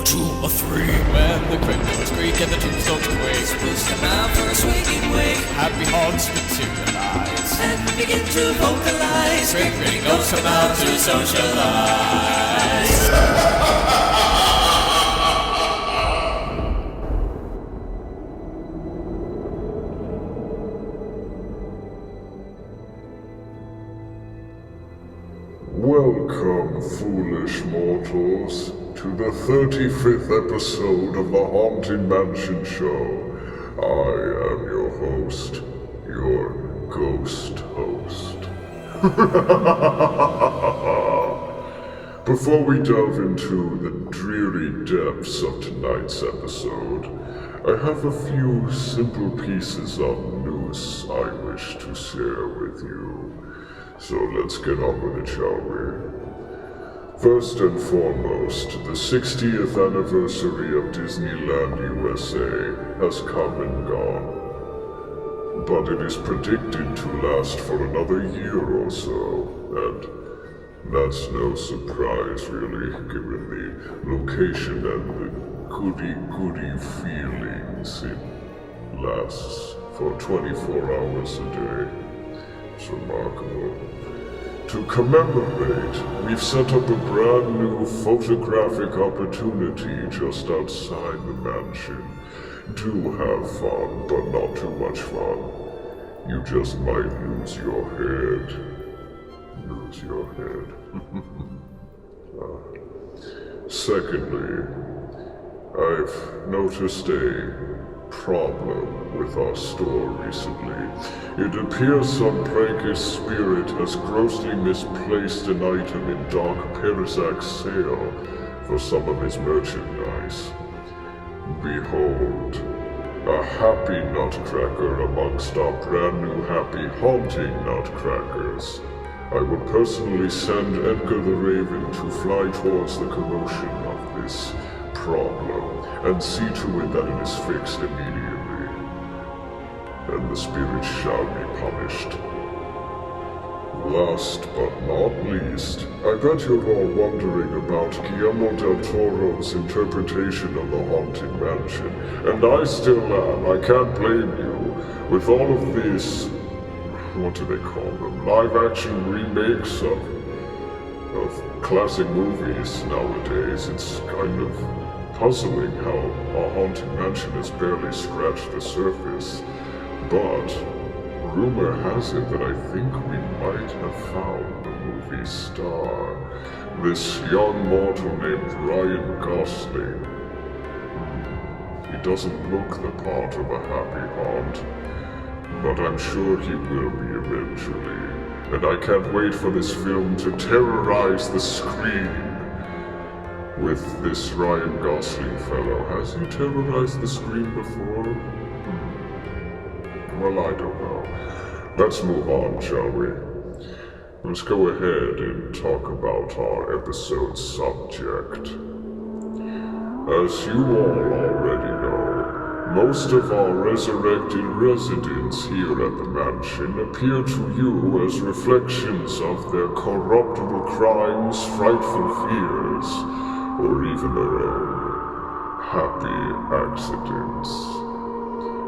2 or 3. When the cryptids creak and the tombstones quake, Spooks come out for a swinging wake. happy haunts materialize, And begin to vocalize. grinning ghosts come out to socialize. Welcome, foolish mortals, to the 35th episode of the Haunted Mansion Show. I am your host, your ghost host. Before we delve into the dreary depths of tonight's episode, I have a few simple pieces of news I wish to share with you. So let's get on with it, shall we? First and foremost, the 60th anniversary of Disneyland USA has come and gone. But it is predicted to last for another year or so, and that's no surprise really, given the location and the goody-goody feelings. It lasts for 24 hours a day. It's remarkable. To commemorate, we've set up a brand new photographic opportunity just outside the mansion. Do have fun, but not too much fun. You just might lose your head. Lose your head. Secondly, I've noticed a problem with our store recently. It appears some prankish spirit has grossly misplaced an item in Doc Perizak's sale for some of his merchandise. Behold, a happy nutcracker amongst our brand new happy haunting nutcrackers. I will personally send Edgar the Raven to fly towards the commotion of this problem and see to it that it is fixed immediately, and the spirit shall be punished. Last but not least, I bet you're all wondering about Guillermo del Toro's interpretation of the Haunted Mansion, and I still am. I can't blame you. With all of these, what do they call them, live-action remakes of classic movies nowadays, it's kind of puzzling how our Haunted Mansion has barely scratched the surface. But rumor has it that I think we might have found the movie star, this young mortal named Ryan Gosling. He doesn't look the part of a happy haunt, but I'm sure he will be eventually. And I can't wait for this film to terrorize the screen. With this Ryan Gosling fellow, has he terrorized the screen before? Well, I don't know. Let's move on, shall we? Let's go ahead and talk about our episode subject. As you all already know, most of our resurrected residents here at the mansion appear to you as reflections of their corruptible crimes, frightful fears, or even their own happy accidents.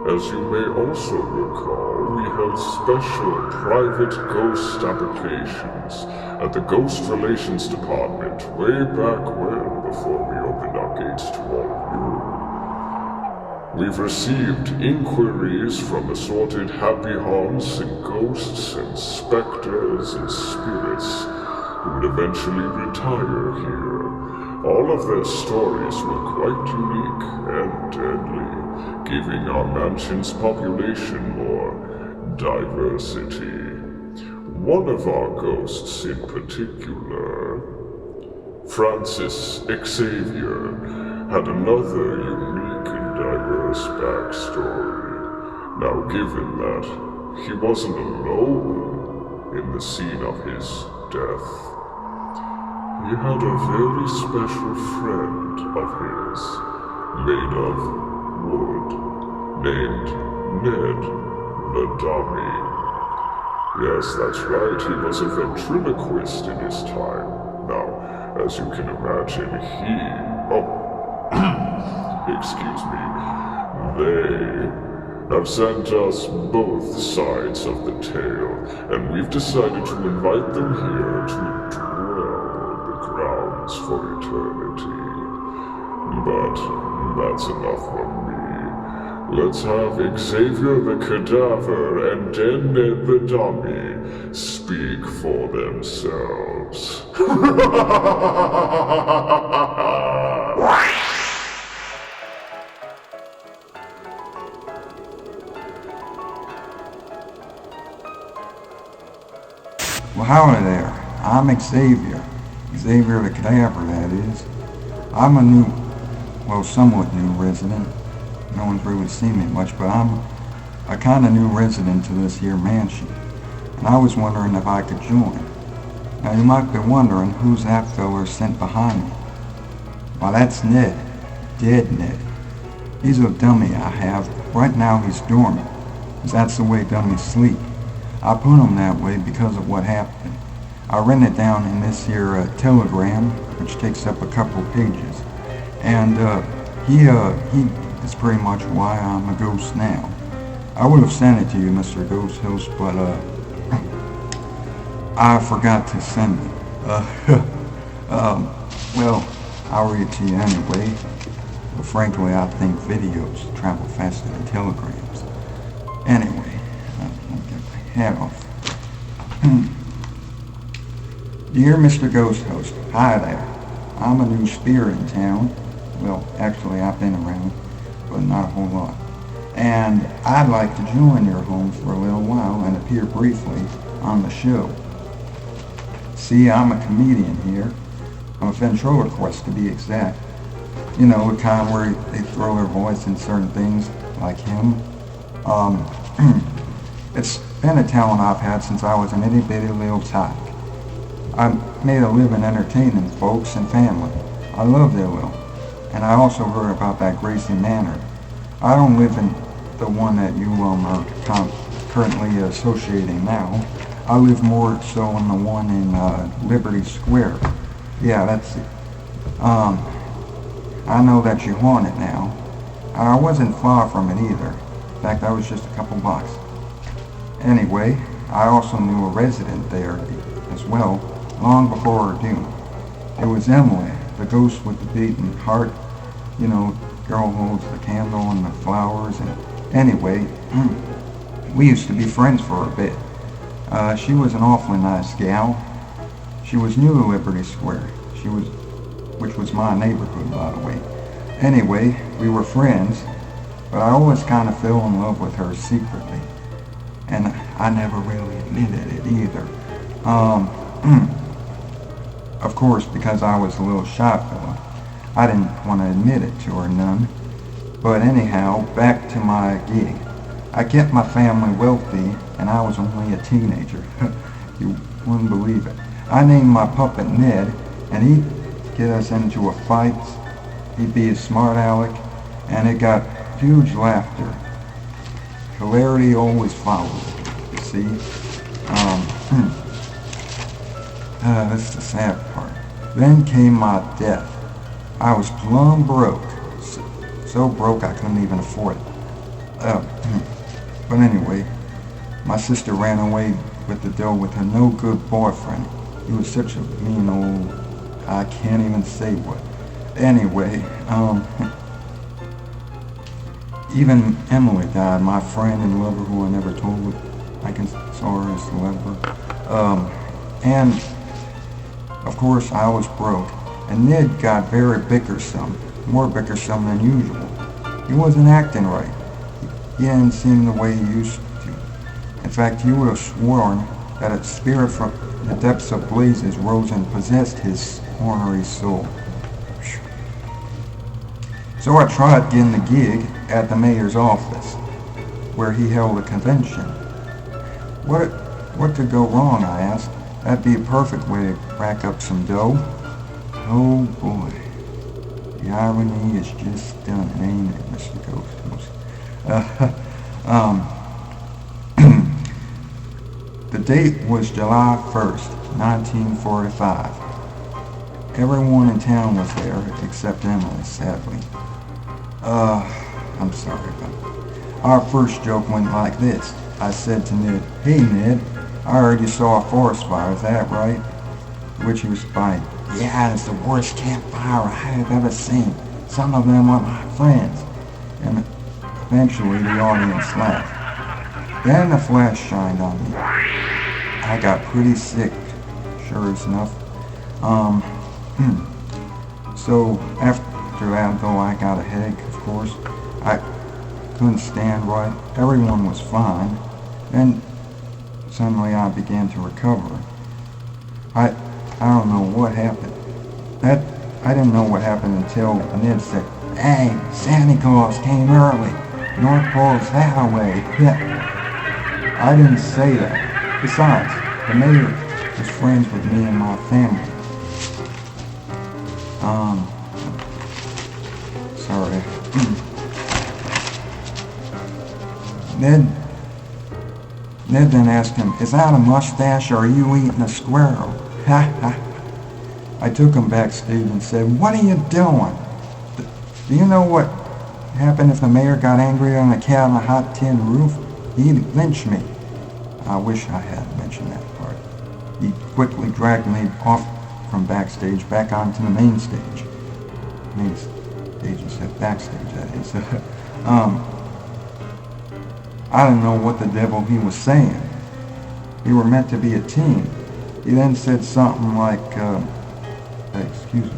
As you may also recall, we held special private ghost applications at the Ghost Relations Department way back when, before we opened our gates to all of you. We've received inquiries from assorted happy haunts and ghosts and specters and spirits who would eventually retire here. All of their stories were quite unique and deadly, giving our mansion's population more diversity. One of our ghosts in particular, Francis Xavier, had another unique and diverse backstory. Now, given that he wasn't alone in the scene of his death, he had a very special friend of his, made of wood, named Ned the Dummy. Yes, that's right, he was a ventriloquist in his time. Now, as you can imagine, excuse me, they have sent us both sides of the tale, and we've decided to invite them here to dwell in the grounds for eternity. But that's enough from me. Let's have Xavier the Cadaver and Dead Ned the Dummy speak for themselves. Well, howdy there. I'm Xavier the Cadaver, that is. I'm a somewhat new resident. No one's really seen me much, but I'm a kind of new resident to this here mansion. And I was wondering if I could join. Now, you might be wondering who's that feller sent behind me. Well, that's Ned. Dead Ned. He's a dummy I have. Right now he's dormant, 'cause that's the way dummies sleep. I put him that way because of what happened. I written it down in this here telegram, which takes up a couple pages. And he is pretty much why I'm a ghost now. I would have sent it to you, Mr. Ghost Host, but I forgot to send it. Well, I'll read it to you anyway. But frankly, I think videos travel faster than telegrams. Anyway, I'll get my hat off. Dear Mr. Ghost Host, hi there. I'm a new spirit in town. Well, actually, I've been around, but not a whole lot. And I'd like to join your home for a little while and appear briefly on the show. See, I'm a comedian here. I'm a ventriloquist, to be exact. You know, the kind where they throw their voice in certain things, like him. It's been a talent I've had since I was an itty-bitty little tyke. I made a living entertaining folks and family. I love their little. And I also heard about that Gracey Manor. I don't live in the one that you are currently associating now. I live more so in the one in Liberty Square. Yeah, that's it. I know that you haunt it now. I wasn't far from it either. In fact, I was just a couple blocks. Anyway, I also knew a resident there as well, long before her doom. It was Emily, the ghost with the beating heart. You know, girl holds the candle and the flowers. And anyway, we used to be friends for a bit. She was an awfully nice gal. She was new to Liberty Square, which was my neighborhood, by the way. Anyway, we were friends, but I always kind of fell in love with her secretly. And I never really admitted it either. Of course, because I was a little shy fella, I didn't want to admit it to her none. But anyhow, back to my gig. I kept my family wealthy, and I was only a teenager. You wouldn't believe it. I named my puppet Ned, and he'd get us into a fight. He'd be a smart aleck, and it got huge laughter. Hilarity always followed, you see. That's the sad part. Then came my death. I was plumb broke. So broke I couldn't even afford it. But anyway, my sister ran away with the dough with her no-good boyfriend. He was such a mean old... I can't even say what. Anyway, even Emily died, my friend and lover who I never told. I can saw her as a lover. And, of course, I was broke. And Ned got very bickersome, more bickersome than usual. He wasn't acting right. He didn't seem the way he used to. In fact, you would have sworn that a spirit from the depths of blazes rose and possessed his ornery soul. So I tried getting the gig at the mayor's office, where he held a convention. What could go wrong, I asked. That'd be a perfect way to rack up some dough. Oh boy. The irony is just stunning, ain't it, Mr. Ghost? The date was July 1st, 1945. everyone in town was there except Emily, sadly. I'm sorry, but our first joke went like this. I said to Ned, "Hey Ned, I heard you saw a forest fire, is that right?" To which he responded, "Yeah, it's the worst campfire I have ever seen. Some of them are my friends." And eventually the audience laughed. Then the flash shined on me. I got pretty sick, sure as enough. So after that, though I got a headache, of course, I couldn't stand right. Everyone was fine. Then suddenly I began to recover. I don't know what happened. I didn't know what happened until Ned said, "Hey, Santa Claus came early. North Pole's that way." Yeah. I didn't say that. Besides, the mayor was friends with me and my family. Sorry. Ned then asked him, "Is that a mustache or are you eating a squirrel?" Ha ha. I took him backstage and said, "What are you doing? Do you know what happened if the mayor got angry on a cat on a hot tin roof? He'd lynch me." I wish I hadn't mentioned that part. He quickly dragged me off from backstage back onto the main stage. Main stage instead of backstage, that is. I don't know what the devil he was saying. We were meant to be a team. He then said something like, excuse me.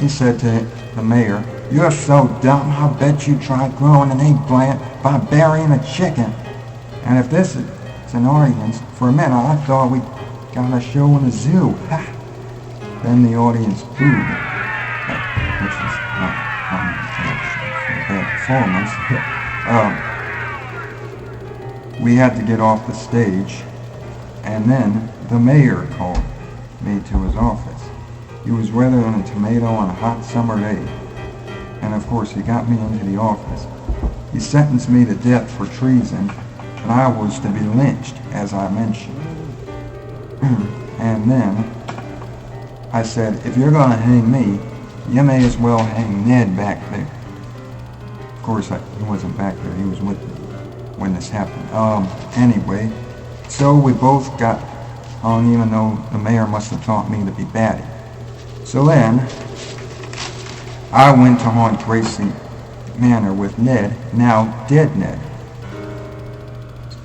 He said to the mayor, "You're so dumb, I'll bet you tried growing an eggplant by burying a chicken." And if this is an audience, for a minute I thought we got a show in a zoo. Ha! Then the audience booed, which is not for a bad performance. We had to get off the stage, and then the mayor called me to his office. He was redder than a tomato on a hot summer day. And of course he got me into the office. He sentenced me to death for treason, and I was to be lynched, as I mentioned. And then I said, "If you're gonna hang me, you may as well hang Ned back there." Of course, he wasn't back there, he was with me when this happened. Anyway, so we both got hung, even though the mayor must have taught me to be batty. So then, I went to haunt Gracey Manor with Ned, now Dead Ned.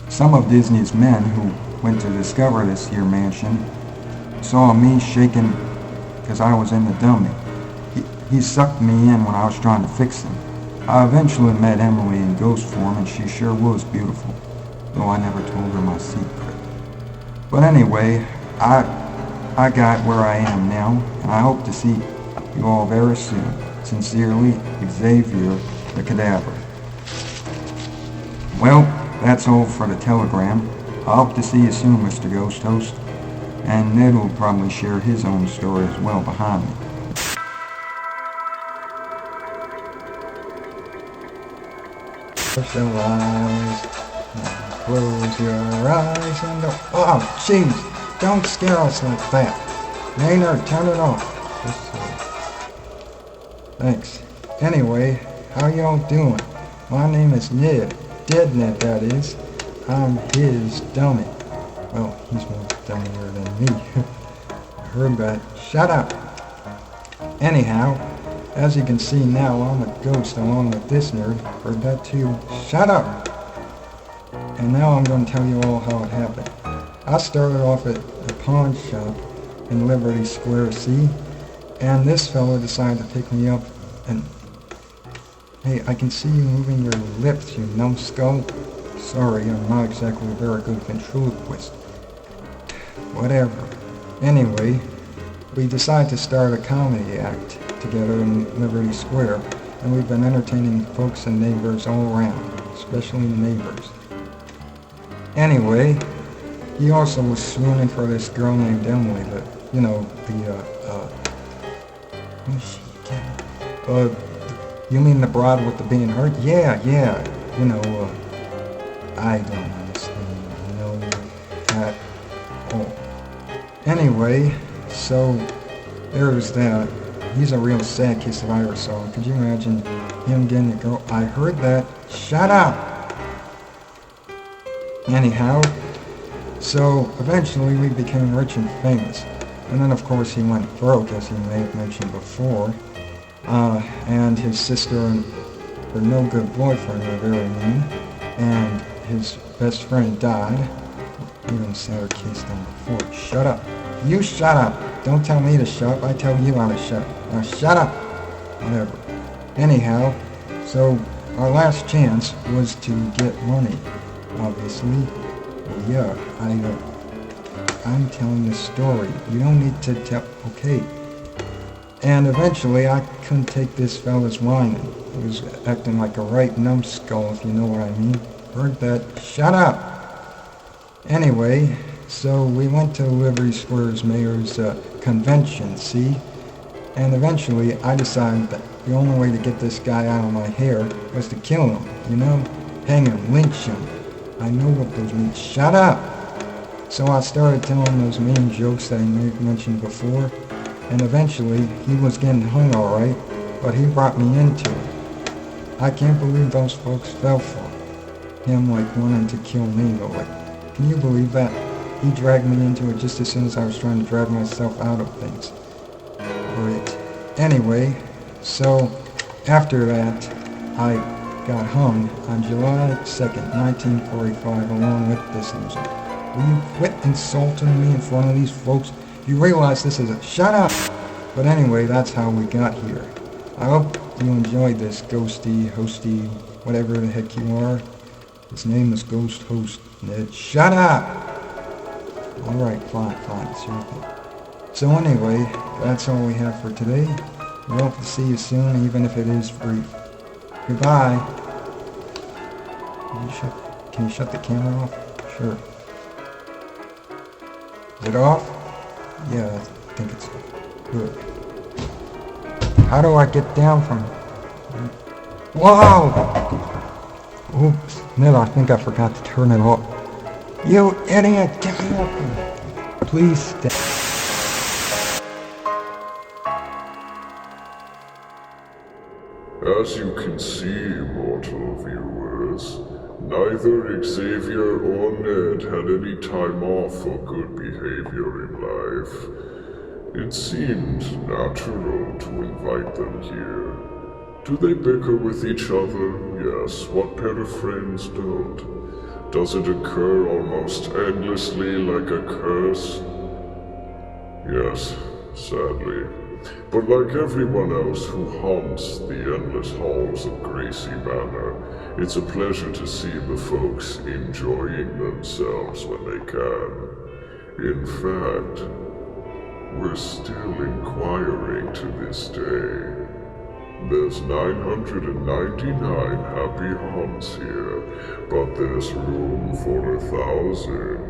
Some of Disney's men who went to discover this here mansion saw me shaking because I was in the dummy. He sucked me in when I was trying to fix him. I eventually met Emily in ghost form, and she sure was beautiful, though I never told her my secret. But anyway, I got where I am now, and I hope to see you all very soon. Sincerely, Xavier the Cadaver. Well, that's all for the telegram. I hope to see you soon, Mr. Ghost Host. And Ned will probably share his own story as well behind me. Close your eyes, close your eyes and oh, jeez, don't scare us like that. Maynard, turn it off. Thanks. Anyway, how y'all doing? My name is Ned. Dead Ned, that is. I'm his dummy. Well, he's more dummier than me. I heard that. Shut up! Anyhow, as you can see now, I'm a ghost along with this nerd. Heard that too. Shut up! And now I'm going to tell you all how it happened. I started off at a pawn shop in Liberty Square, see? And this fellow decided to pick me up and... Hey, I can see you moving your lips, you numbskull. Sorry, I'm not exactly a very good ventriloquist. Whatever. Anyway, we decided to start a comedy act together in Liberty Square, and we've been entertaining folks and neighbors all around, especially neighbors. Anyway, he also was swooning for this girl named Emily, but, you know, who's she? You mean the broad with the being hurt? Yeah, you know, I don't understand, you know, that, oh, Anyway, so there's that. He's a real sad case of aerosol. Could you imagine him getting a girl? I heard that. Shut up! Anyhow, so eventually we became rich and famous. And then of course he went broke, as he may have mentioned before. And his sister and her no-good boyfriend were very mean. And his best friend died. Even sadder case than before. Shut up. You shut up. Don't tell me to shut up. I tell you how to shut up. Now shut up. Whatever. Anyhow, so our last chance was to get money. Obviously. Well, yeah, I'm telling the story. You don't need to tell. Okay. And eventually, I couldn't take this fella's whining. He was acting like a right numbskull, if you know what I mean. Heard that? Shut up. Anyway, so we went to Liberty Square's mayor's convention, see? And eventually I decided that the only way to get this guy out of my hair was to kill him, you know? Hang him, lynch him. I know what those mean. Shut up! So I started telling those mean jokes that I mentioned before, and eventually he was getting hung alright, but he brought me into it. I can't believe those folks fell for him, like wanting to kill me, though. Like, can you believe that? He dragged me into it just as soon as I was trying to drag myself out of things. Great. Anyway, so after that, I got hung on July 2nd, 1945, along with this loser. Will you quit insulting me in front of these folks? You realize this is a... Shut up! But anyway, that's how we got here. I hope you enjoyed this ghosty, hosty, whatever the heck you are. His name is Ghost Host Ned. Shut up! Alright, fine, seriously. So anyway, that's all we have for today. We hope to see you soon, even if it is brief. Goodbye! Can you shut the camera off? Sure. Is it off? Yeah, I think it's good. How do I get down from... Whoa! Oops, Ned, I think I forgot to turn it off. You idiot! Get me off! Please stay. As you can see, mortal viewers, neither Xavier or Ned had any time off for good behavior in life. It seemed natural to invite them here. Do they bicker with each other? Yes, what pair of friends don't? Does it occur almost endlessly like a curse? Yes, sadly. But like everyone else who haunts the endless halls of Gracey Manor, it's a pleasure to see the folks enjoying themselves when they can. In fact, we're still inquiring to this day. There's 999 happy haunts here, but there's room for 1,000.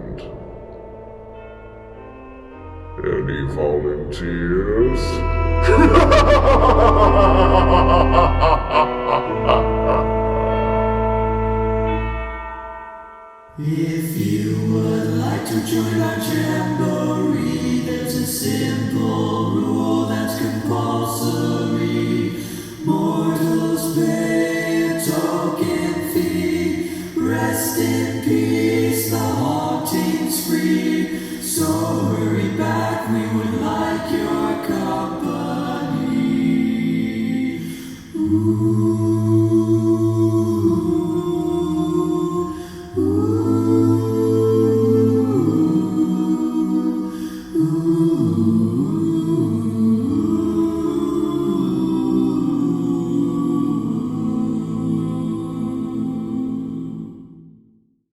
Any volunteers? If you would like to join our jamboree, there's a simple rule that's compulsory. Mortals pay